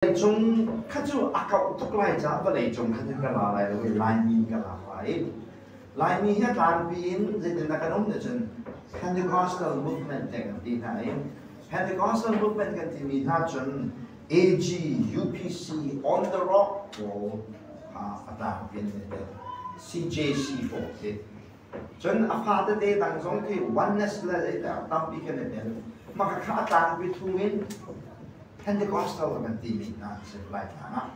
Chúng khát chú à cậu tục lại giá và lấy chúng khát chú cái là lại rồi lại mi cái là lại mi hết làm pin gì thì là cái đúng là chân Pentecostal movement cái gì này Pentecostal movement cái gì mình hát chân AG UPC on the rock của phát đạt pin này CJC của cái chân phát đạt đang giống cái oneness là cái tâm bị cái này mà cái khát đạt between Pentecostal kan TV na supply na.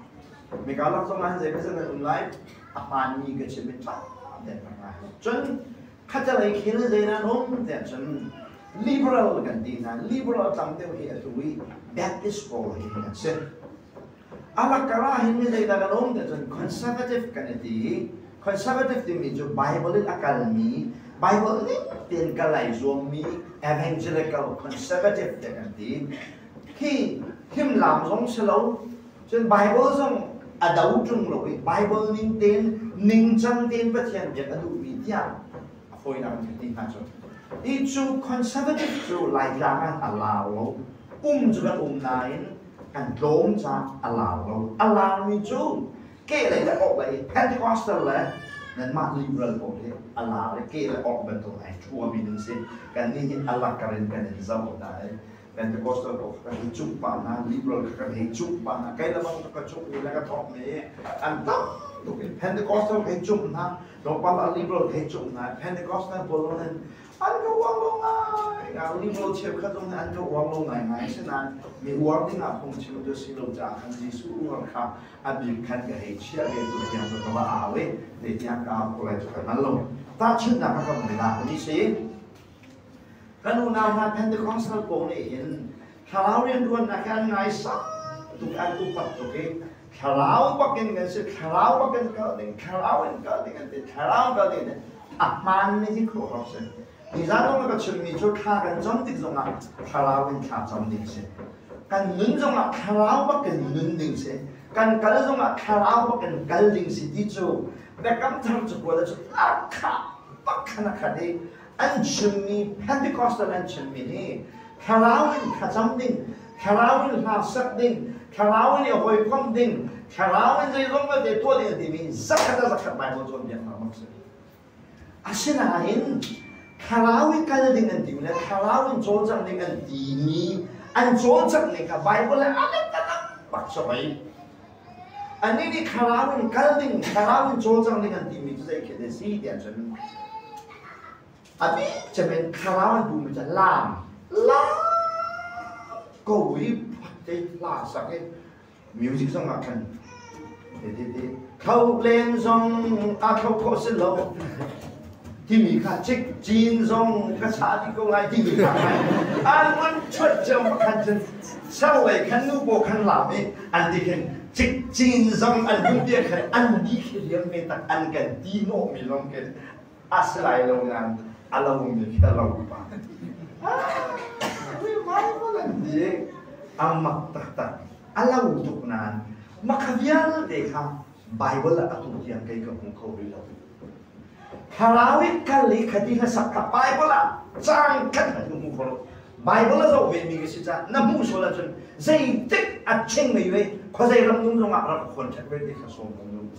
Mikalak so man zeka sa online apan ni ke chimit ta den na. Chun khajalai khil zaina nom den chun liberal kan ti na liberal tamte hi atui Baptist ko hi na se. Ala kara hin zai da nom den chun conservative kan ti conservative ti mi jo Bible academy Bible ni tin kalai zo mi evangelical conservative kan ti khi him làm giống sẽ lâu trên Bible giống ở đấu chung rồi Bible ninh tên ninh chân tên bất thiện việc ở đủ vị thiện phôi nào cái tin hạt rồi đi chú conservative chú lại ra ăn ở Lào chú cái này ăn đốm ra ở Lào mi chú kể lại là họ lại Pentecostal là nên mà liberal của thế ở Lào kể lại họ bên tổ này chua mình xin cái này Allah karen cái này giàu đấy Pentecostal ko kan hichup pa na liberal kan hichup pa na kaya lamang ka chup nila ka top ni antam to Pentecostal hichup na do pa liberal hichup na Pentecostal bolonen an ko wang long ai ga liberal chep ka dong an ko wang long ngai sinan mi wording a phong chiu do silo ja kan jisu ngor kha abi kan ga he chia ge tu yang ko ba awe de yang ka ko lai ka nan lo ta chin na ka ko na ni si kan nào na Pentecostal ko ni in kalau yang tuan akan ngai sa tu kan tu pat tu ke kalau pakai ngai se kalau pakai kau dengan kalau dengan man ni ji ko ho se ni za dong ka chun mi chu kha kan jom tik zong a kalau kan kha jom tik se kan nun zong a kalau pakai nun ding se kan kal zong a kalau pakai kal ding se di chu da kam thang chu ko da chu a kha pak khana kha de an chimney Pentecostal an chimney ni kalawin kacham ding kalawin ha sak ding kalawin ya hoi kom ding kalawin zai zong ba de to de de mi zakat Bible zon bian ma mak asina in kalawin kal ding an ding la kalawin zo jang ding an di ni an zo jang ni ka Bible la ala ta pak so bai ani ni kalawin kal ding kalawin zo jang ding an di mi zai ke de si dian chen abi cemen karawan bumiจะล่ามก็วิบได้ล่าสักมิวสิกซองอาคันเขาเล่นซองเขาโคสโลที่มีค่าเช็คจีนซองกระชาที่กงไลที่มีค่าอันมันช่วยเจ้ามาคันจนเช่าเลยคันนูโบคันหลาบอันที่เห็นเช็คจีนซองอันยุ่งเดียกันอันนี้คือเรื่องเป็นตักอันกันดีโนมีลงกันอาศัยโรงงานAllah memiliki Allah lupa. Bible nanti amat tahta Allah untuk nan maka biar dekha Bible atau yang kayak kau bilang. Kalau kali kadina sakka Bible jangan hanya mukul. Bible itu wemi kisah. Namun soalnya jen zaitik aceng mewe. Kau zai ramdung dong arah kontak berdeka sombong dong.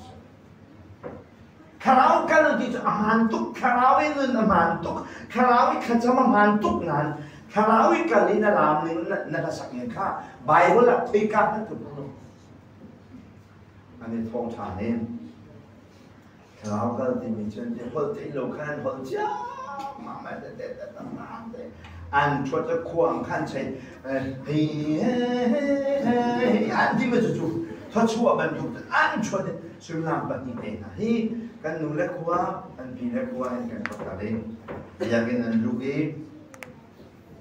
Kalau di mantuk, kalau ini mantuk, kalau kacama mantuk nan, kalau kali dalam ni nak saknya kah, Bible lah pika tu pun. Ani thong chanin, kalau di macam dia hol ti lokan hol jauh, mama de, an cuaca kuang kan saya, an di macam他出门都安全的，虽然不一定啊，嘿，跟努力过，跟拼力过，跟搞得嘞，也跟人路给，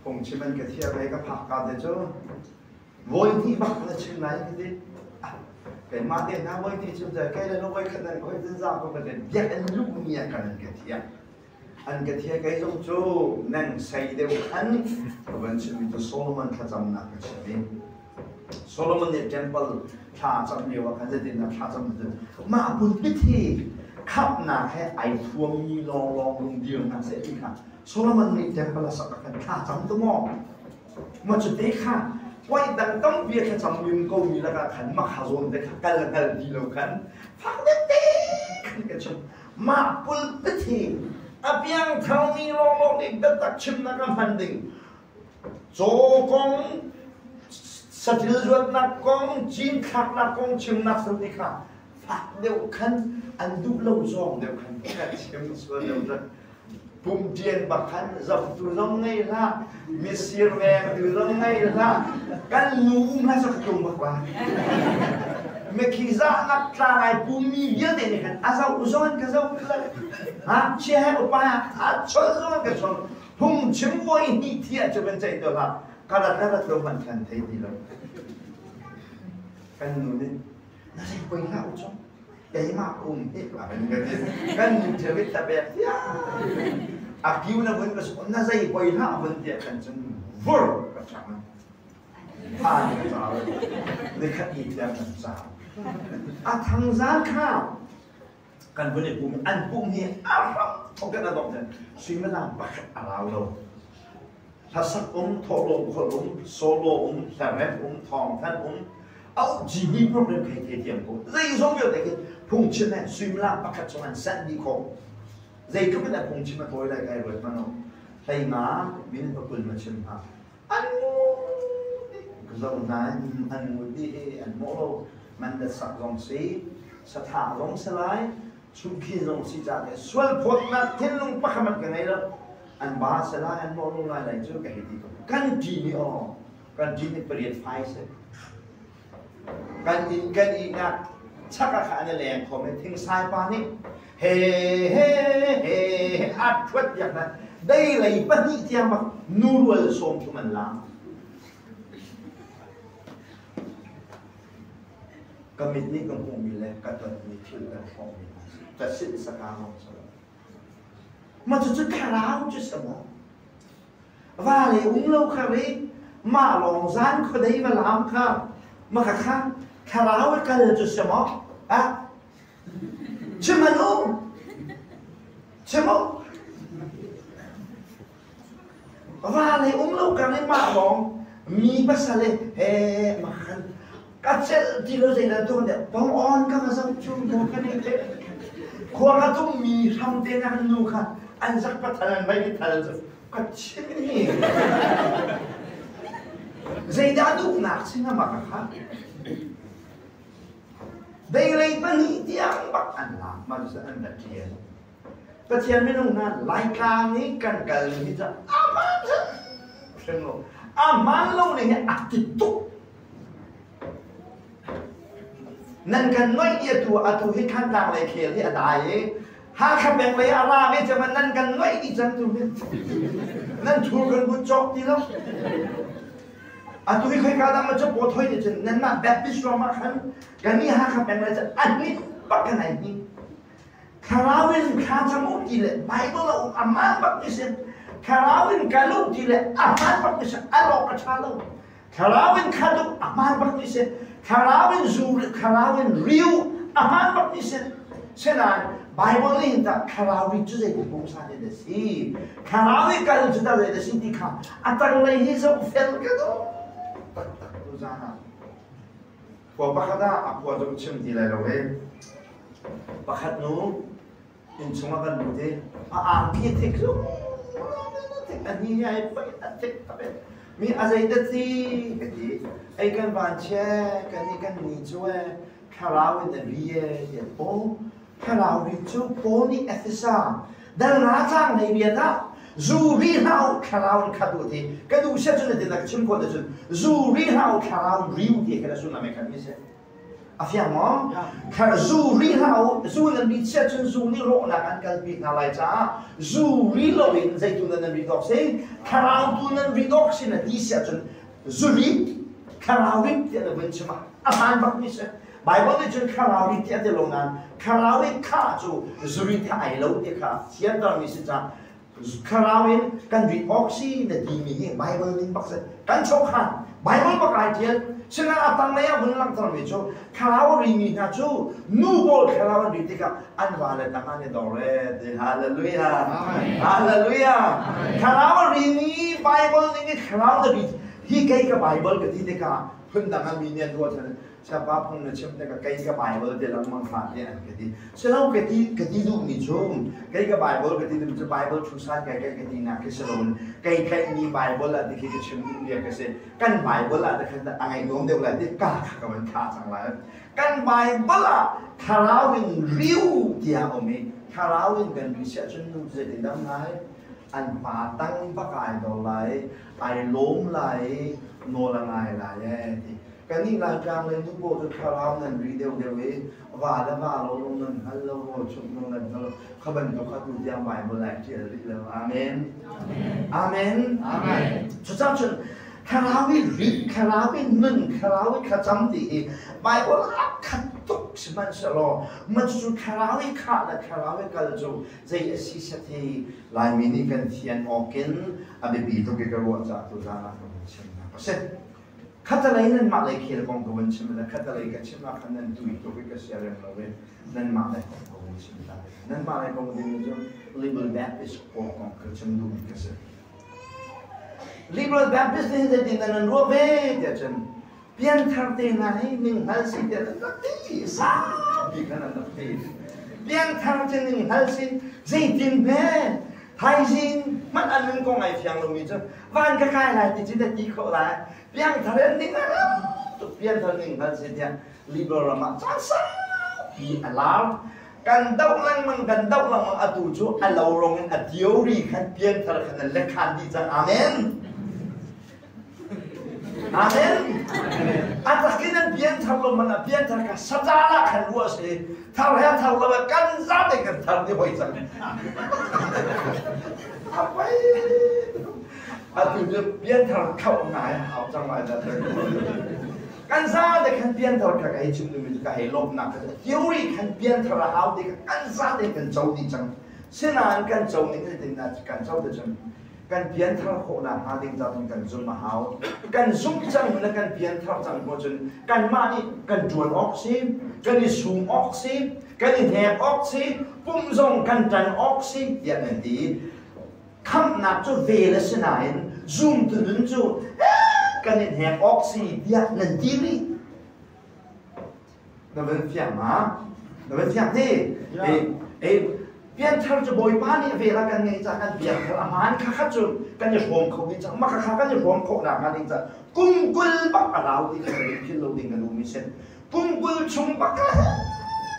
红旗们个天来个拍卡的就，我一天把那去哪一个的，给马店那我一天就在，给人我可能会知道个的，别人路面可能个天。อันกะเทียกจงจูนั่งใส่เดียวอันวันชีวิตโซโลมอนขจำนักชีวิตโซโลมอนเนี่ยเทมเพิลข้าจำเดียวกันจะดินนะข้าจำเดียวมาบุญพิธีขับนาแค่ไอ้พวงมีลองลงเดียวนะเสร็จที่ค่ะโซโลมอนเนี่ยเทมเพิลสักกันข้าจำตัวมองมันจะได้ค่ะ ว่าดังต้องเบียร์แค่จำยืนก็มีแล้วก็ขันมาขาโซนแต่กันดีแล้วกันฟังเด็กๆกันชมมาปุลปทีอาเพียงเท่านี้ลองอีกดัตักชิมนักมันดิ่งโจกงสติลจวดนักกงจีนขักนักกงชิมนักสติขาฟังเดียวกันอันดูเล่าจองเดียวกันกันชิมส่วนเดียวกันปุ่มเจียนบักขันจับตัวร้องไงล่ะมิสซีร์แวงตัวร้องไงล่ะกันรู้น่าจะกลุ่มบักว่าเมื่อกี้จะนักกลายปุ่มมีเยอะเลยกันอาจจะอุจจาระก็จะอุจจาระฮะเชื่ออุปาอาจจะอุจจาระก็จะปุ่มชิมไว้นี่ที่อาจจะเป็นใจตัวละการละตัวมันกันเท่ดีเลยกันนู้นนี่น่าจะไปหาอุจจาระแต่ยังมาอุ้มเอ๊ะอะไรกันเธอวิตาแบบยาอาคิวนะเพื่อนก็สอนน่าจะไปหาเพื่อนเดียกันจนวุ่นกระชับมันผ่านกระชับเลยในคดีเดียวกันสาวทางซ้ายข้าวกันเพื่อนปุ่มอันปุ่มนี้เขาก็ระดมกันสิ่งไม่นำปักอะไรเราถ้าสักทอลงขลุ่มโซโลแต่แม่ทองท่านเอาจีบีโปรแกรมใครเทียมกูเรื่องสองอย่างเด็กพุ่งชิมเนี่ยสิ่งไม่นำปักจนสันดีของเรื่องก็เป็นแต่พุ่งชิมมาตัวอะไรกันเลยมันใช่ไหมมินต์ปุ่นมาชิมฮะอันก็จะนั้นอันมุดีอันโมโลมันจะสักลงสีสถานลงสลายชุมขีลงสีจากเนี่ยส่วนพดนัดเทนลงปักมันกันไงล่ะอันบาสลายอันโมโลอะไรจู่กันดีกว่ากันจีนี่อ๋อกันจีนี่เปลี่ยนไฟเสร็จกันอีกนะชักกระขาเนี่ยแรงของมันทิ้งสายปานี่เฮ้อัดชดอย่างนั้นได้เลยปนิเทียมนูรัวส่งทุมันล้างก็มิดนี่ก็คงมีแล้วก็ตอนนี้ชื่อกันคงมีแต่สิ่งสกัดของสลับมันจะคราวจะสมองว่าเลยเราคารีมาลองซานคนใดมาล้ำข้ามาข้างคราวกันจะสมองอ่ะใช่ไหมลูกใช่ไหมว่าเลยเราคารีมาลองมีภาษาเลยมาขันกัจเจที่เราจะตัวเนี่ยบางอ่อนก็มาสักช่วงดูกันเองควงก็ต้องมีทำเต็มนูค่ะอันสักพัฒนาไม่ได้ทันจะกัจเจนี่ใจดาดูหนักสินะมาค่ะได้เลยปนิที่อันบักอันละมันจะอันดับเทียนแต่เทียนไม่ต้องงานรายการนี้กันที่จะมันจะเชื่อมมันลงเนี่ยอัติตุนั่นกันน้อยเดียตัวตัวที่ขั้นต่างเลยเขียนที่อะไรหาคำแบ่งเลยอะไรไม่จะมันนั่นกันน้อยดีจังตัวนี้นั่นถูกกันบุญจบดีแล้วตัวที่เคยการทำมันจะปวดท้องเนี่ยจะนั่นน่ะแบบพิสดารมากขันกันนี่หาคำแบ่งเลยจะอันนี้ปักกันไหนนี่คาราวินข้าจมูกดีเลยไบเบิลเราอามันปักนี่เสียคาราวินการลูกดีเลยอามันปักนี่เสียอัลลอฮ์ประชาเราคาราวินข้าลูกอามันปักนี่เสียคาราวินซูคาราวินริวอามันปักนี่เสียเช่นนั้นไบเบิลนี่แต่คาราวินจุดเด่นของสารเดสิคาราวินการจุดเด่นเดสิที่ข้าอัตราเลยที่จะเฟลกันดูรู้จักนะพอบักด้าอักวาจะชิมดีเลยเราเองบักนู้อินสมากันดูดิพี่เทคซูอันนี้ไอ้ไปอันเทคมีอะไรดัดสิกันดีไอ้กันบานเช่กันนี่กันนี่ช่วยคาราวินเรียเนี่ยโป้คาราวินช่วยโป้นี่เอฟซ่าดังนั้นจังในเบียดาจูรีฮาวคาราวินคาดูทีกันดูเชื่อจนเด็กนักชิมคนเดียวจูรีฮาวคาราวินริวทีกันแล้วสุนัขไม่กันมิเซ่อาฟิามองคาจูรีฮาวจูนั้นมีเชื่อจนจูนี่โลนักอันกันปีนาไลจ้าจูรีโลวินใจตุนั้นรีดอกเซ่คาราตุนั้นรีดอกสินะดีเชื่อจนจูรีคาราวินที่เราเป็นใช่ไหมอาหารบักมิเซ่ไบเบิลนี่จนคาราวินที่เราลงนั้นคาราวินข้าจูรีที่ไอโลที่ข้าเชื่อตอนมิเซ่จ้าคาราวินกันรีดอกสินะดีมีไบเบิลนี่บักเซ่กันโชว์ขันไบเบิลบักไรเทียนฉะนั้นอาตังเลยบุญลังตอนนี้โชว์คาราวินมีนะโชว์นูบอลคาราวินรีที่ข้าอันวาเลตังอันนี้ดอเรดฮาเลลูยาฮาเลลูยาคาราวินมีไบเบิลนี่คาราวินรี hi kai ka bible ka ti te ka phun da mi ne do cha cha ba phun ne chim te ka kai ka bible te lang mang kha te an ka ti se lo ka ti du mi chum kai ka bible ka ti du bible thu sa kai ka ti na ke se lo kai mi bible la ti ke chim dia ka se kan bible la ta kan ai nom de la ti ka ka man kha sang la kan bible la karawin riu dia o mi karawin kan research nu je de dam nai an pa tang pa kai do lai ai lom lai no la ngai la ye cái này là trang lên những bộ thực khảo nên đi đều ấy và đã vào lâu lâu nên hello chúc lâu nên hello các bạn có các tụi giang bài một lại chuyện đi là amen amen amen cho sao chuyện khảo với nên khảo với khá chăm thì bài của là khá tốt xem anh sẽ lo mà chú khảo với khá là khảo với cái chỗ dây xí sẽ thì lại mình cần thiền học kiến à bị tôi cái ruộng ra tôi ra là không xem nào có xem khát lấy nên mặc lấy kia con của mình xem là khát lấy cái xem là khát nên tùy tôi cái xe lên nó về nên mặc lấy con của mình xem là nên mặc lấy con của mình cho liberal Baptist của con cái xem đúng cái gì liberal Baptist thì thì nên nó về để chân biến thằng tiền này mình hay xin để nó tí sao bị cái này nó tí biến thằng tiền mình hay xin dây tiền về thay xin mất ăn mình con ngày phiền rồi mình chứ van cái này thì chỉ là chỉ khổ lại biến thằng đến tính là biến thằng mình hay xin tiền liberal mà chắc sao bị allowกันดาวลังมันกันดาวลังมันอตุจูอัลลอฮ์รงอัดยูรีขันเพียนทาร์ขันเล็กขันดีจังอาเมนอาเมนอันตะกี้นั้นเพียนทาร์ลมันเพียนทาร์กับสัจจาระขันวัวสิทาร์ให้ทาร์ลมันกันซาเด็กันทาร์ที่หอยจังอะไรอันตุจูเพียนทาร์เข้าไหนเอาจังไรจะเจอกันซาเด็กขันเพียนทาร์กับไอ้ชุมนุมกับไอ้ลบหนักยูรีขันเพียนทาร์เอาเด็กกันซาเด็กกันเจ้าดีจังเส้นนั้นกันเจ้านี่ก็ถึงน่ากันเจ้าดีจังกันเพียนทาร์โคนาหาดิ่งจังกันซุ่มมาหากันซุ่มจังและกันเพียนทาร์จังโคจนกันมานี่กันจวนออกซิกันนี่สูงออกซิกันนี่แหกออกซิปุ่มส่งกันจันออกซิอย่างนั้นดีคำนับจุดเวลเส้นนั้นซูมถึงจุดกันนี่แหกออกซิอย่างนั้นดีนี่นั่นเป็นเสียงมานั่นเป็นเสียงที่เพียนทาร์จะบ่อยป้านี่เวลากันไงจากกันเพียนทาร์อาหารข้าจุดกันจะรวมเขาดิจังมาข้ากันจะรวมเขาหนักกันดิจังกุ้งกุลบักเราดิกันที่เราดิ่งกันดูมิเซนกุ้งกุลชุ่มบัก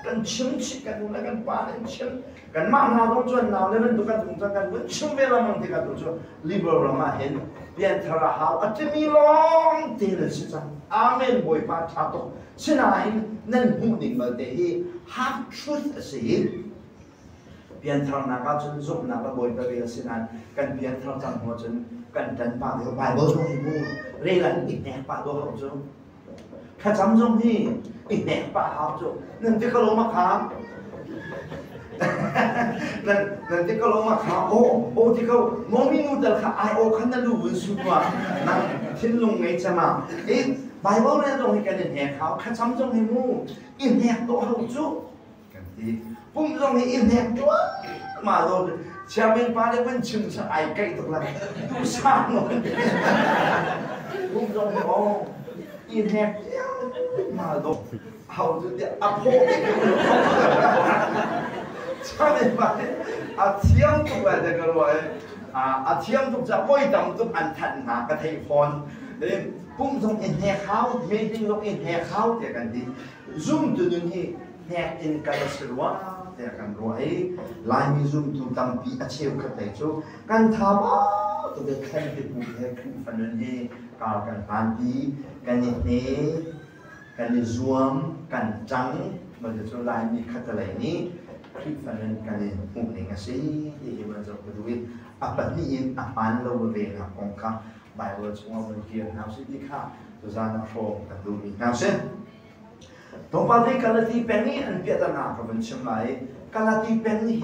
กันชิมชิกันดูแล้วกันป้าเนี่ยชิมกันมาหน้าต้องจวนหน้าแล้วมันดูกันตรงจังกันวันชิมเวลามันที่กันตัวจวนลิเบอร์มาเห็นเพียนทาร์หาวอาจจะมีลองเตือนสิจังอาเมนบ่อยป้าชาตุเช่นนั้นนั่นหูดิ่งมาเตะ half truth สิเพียนทางนักจนจบนักบ่อยไปเรียนสินั้นกันเพียนทางจังหัวจนกันจันป่าเดียวไปบ่จงให้มูเรียนอีกแนวป่าตัวเขาจงข้าจำจงที่อีกแนวป่าเขาจงนั่นที่เขาลงมาขามนั่นที่เขาลงมาขามโอ้ที่เขาโมมินูเดลข้าไอโอขันนั่นรู้วิสุทธิ์ว่านั่นที่ลงไงจะมาไบเบิลเนี่ยตรงให้กันแหกเขาข้าจำจงให้มูอีกแนวตัวเขาจงกันที่ปุ่มตรงนี้อินเดียตัวมาโดนเชื่อมันป้าได้เป็นชิมชะไอไก่ตกละดูสร้างหน่อยปุ่มตรงนี้โอ้อินเดียมาโดนเอาจุดเดียวอ่ะโผล่ใช่ไหมป้าอ่ะเที่ยงตุกอะไรกันวะอ่ะเที่ยงตุกจะไม่ดำตุกอันทันหากระเทียมพรปุ่มตรงอินเดียเขาไม่ดิ้งตรงอินเดียเขาเดียวกันดีzoom ตัวนี้แหกอินกันสิวะแต่กันรวยลายมีซุ่มตุ่มตำปีอาเชียวกันแต่จูกันทาบ้าตัวเด็กแค่ที่พูดแค่คือฟันนี่การกันผ่านปีกันนี่กันนี่รวมกันจังมันจะจูลายมีขัดอะไรนี้คือฟันนี่กันนี่ปุ่มนี่กันสิที่มันจะไปดูวิอัปนี้อินอัปมันเราเวลาของข้าใบเวิร์ดช่วงวันเกียร์น้ำสิที่ข้าตัวจานโฟกันดูมีน้ำสิตรงประเด็นการที่เป็นนี่อันเปียตนากับมันเชื่อมไหลการที่เป็นนี่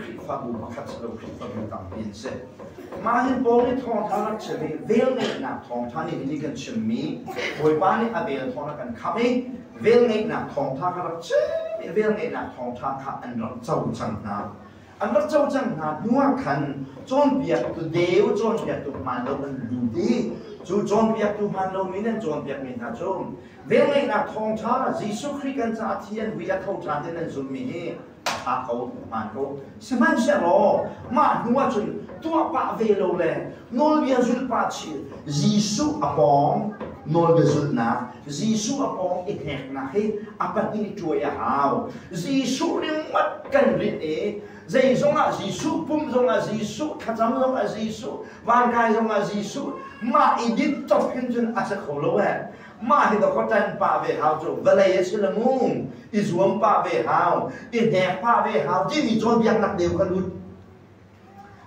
คริสต์ฟังบุคคลสรุปคริสต์ฟังต่างเปลี่ยนเสมาเห็นโบนี่ทองทารักเฉลี่ยเวลเนี่ยนักทองทานี่นี่กันเชื่อมีโดยบ้านนี่อาเบลทองนักกันขับเองเวลเนี่ยนักทองทารักเฉลี่ยเวลเนี่ยนักทองทาขับอันรักเจ้าจังนาอันรักเจ้าจังนานัวขันจนเบียดตัวเดียวจนเบียดตัวมันแล้วมันดูดี chú John Piak tu man lo min John Piak min ha chum ve ngai na thong tha Jesus Christ kan cha thian vi a thau chan den zum mi hi a ko man ko seman se lo ma nuwa chun tua pa ve lo le nol bia zul pa chi Jesus apong nol be zul na Jesus apong ik hek na he apan ini tu ya hao Jesus ring mat kan ri e dây giống là Jesus pum giống là Jesus khát giống là Jesus van gai giống là Jesus mà ít dit tập hình chân ác khổ lâu hè mà thì có chân pa về hao chỗ và lấy sự là ngung ít xuống pa về hao ít đẹp pa về hao chỉ vì cho việc nặng đều cả luôn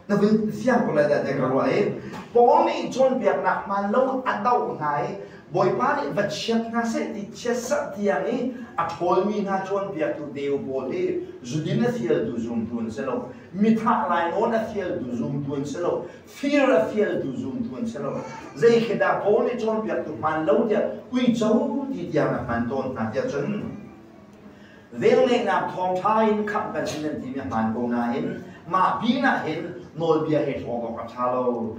nó vẫn xem có lại để cái loại bố này cho việc nặng mà lâu ăn đau này bồi ba này vật chất nga sẽ thì chết sắc thiang ấy à thôi mình ha chọn việc tu đều bồi đi dù đi nó phiền tu zoom tuần sẽ lâu mi thà lại nó phiền tu zoom tuần sẽ lâu phiền là phiền tu zoom tuần sẽ lâu dây khi đã bố này chọn việc tu man lâu thì quy châu thì thiang là man tôn là thiang chân về này làm thong thái khắp cái sinh thì mình man công na hin mà bí na hin nồi bia hết họ có cả lâu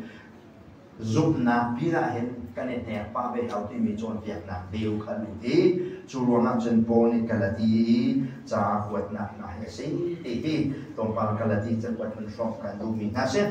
giúp na bí na hin cái này nè pa về hậu thì mình chọn việc nè đều khẩn thì chú luôn nằm trên bồn này cái là gì cha quật nè nè hay gì thì tông pa cái là gì chân quật mình xong cái đồ mình ha sẽ